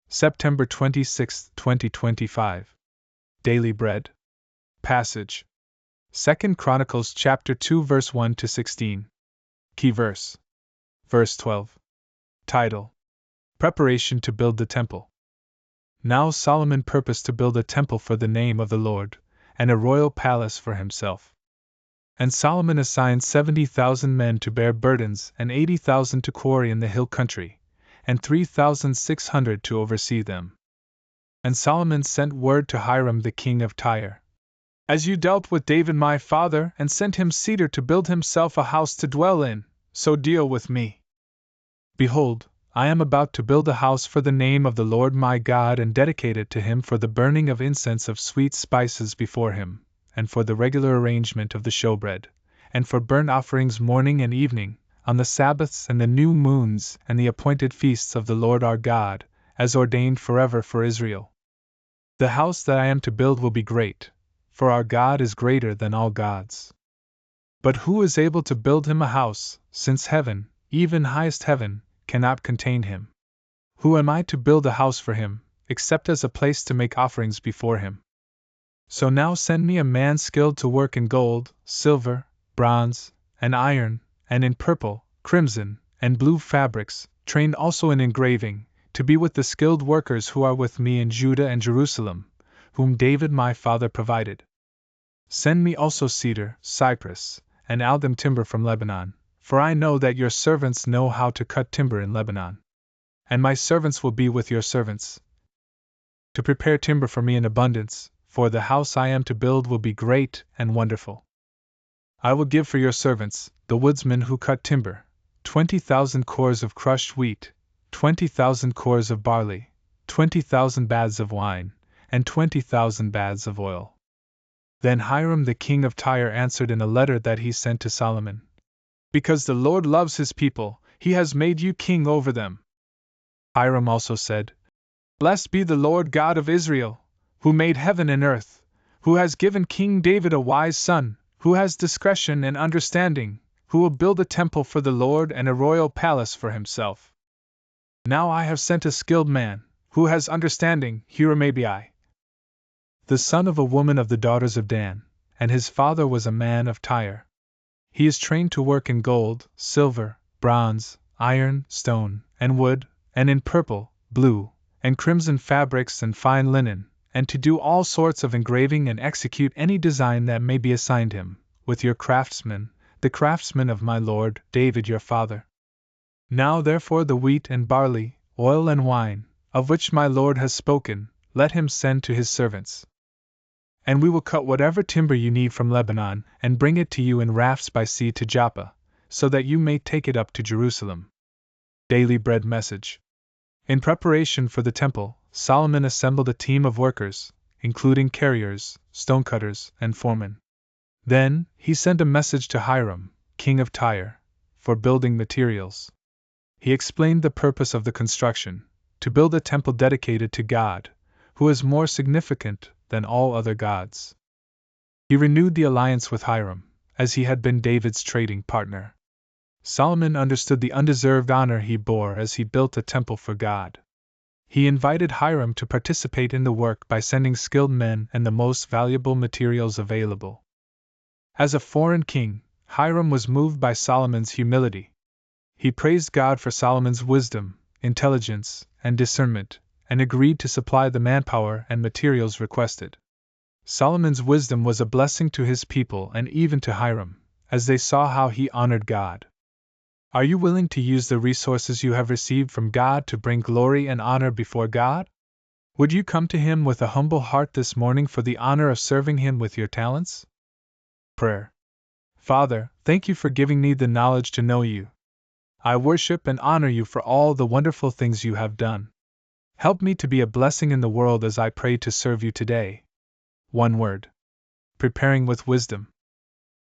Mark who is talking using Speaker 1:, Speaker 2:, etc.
Speaker 1: September 26, 2025. Daily Bread. Passage. 2 Chronicles chapter 2 verse 1 to 16. Key verse. Verse 12. Title: Preparation to build the temple. Now Solomon purposed to build a temple for the name of the Lord, and a royal palace for himself. And Solomon assigned 70,000 men to bear burdens and 80,000 to quarry in the hill country, and 3,600 to oversee them. And Solomon sent word to Hiram the king of Tyre: As you dealt with David my father and sent him cedar to build himself a house to dwell in, so deal with me. Behold, I am about to build a house for the name of the Lord my God and dedicate it to him for the burning of incense of sweet spices before him, and for the regular arrangement of the showbread, and for burnt offerings morning and evening, on the Sabbaths and the new moons and the appointed feasts of the Lord our God, as ordained forever for Israel. The house that I am to build will be great, for our God is greater than all gods. But who is able to build him a house, since heaven, even highest heaven, cannot contain him? Who am I to build a house for him, except as a place to make offerings before him? So now send me a man skilled to work in gold, silver, bronze, and iron, and in purple, crimson, and blue fabrics, trained also in engraving, to be with the skilled workers who are with me in Judah and Jerusalem, whom David my father provided. Send me also cedar, cypress, and algum timber from Lebanon, for I know that your servants know how to cut timber in Lebanon. And my servants will be with your servants, to prepare timber for me in abundance, for the house I am to build will be great and wonderful. I will give for your servants, the woodsmen who cut timber, 20,000 cores of crushed wheat, 20,000 cores of barley, 20,000 baths of wine, and 20,000 baths of oil. Then Hiram the king of Tyre answered in a letter that he sent to Solomon: Because the Lord loves his people, he has made you king over them. Hiram also said: Blessed be the Lord God of Israel, who made heaven and earth, who has given King David a wise son, who has discretion and understanding, who will build a temple for the Lord and a royal palace for himself. Now I have sent a skilled man, who has understanding, Hiram the son of a woman of the daughters of Dan, and his father was a man of Tyre. He is trained to work in gold, silver, bronze, iron, stone, and wood, and in purple, blue, and crimson fabrics and fine linen, and to do all sorts of engraving and execute any design that may be assigned him, with your craftsmen, the craftsmen of my lord David your father. Now therefore the wheat and barley, oil and wine, of which my lord has spoken, let him send to his servants. And we will cut whatever timber you need from Lebanon, and bring it to you in rafts by sea to Joppa, so that you may take it up to Jerusalem. Daily Bread Message. In preparation for the temple, Solomon assembled a team of workers, including carriers, stonecutters, and foremen. Then, he sent a message to Hiram, king of Tyre, for building materials. He explained the purpose of the construction: to build a temple dedicated to God, who is more significant than all other gods. He renewed the alliance with Hiram, as he had been David's trading partner. Solomon understood the undeserved honor he bore as he built a temple for God. He invited Hiram to participate in the work by sending skilled men and the most valuable materials available. As a foreign king, Hiram was moved by Solomon's humility. He praised God for Solomon's wisdom, intelligence, and discernment, and agreed to supply the manpower and materials requested. Solomon's wisdom was a blessing to his people and even to Hiram, as they saw how he honored God. Are you willing to use the resources you have received from God to bring glory and honor before God? Would you come to Him with a humble heart this morning for the honor of serving Him with your talents? Prayer. Father, thank you for giving me the knowledge to know you. I worship and honor you for all the wonderful things you have done. Help me to be a blessing in the world as I pray to serve you today. One word. Preparing with wisdom.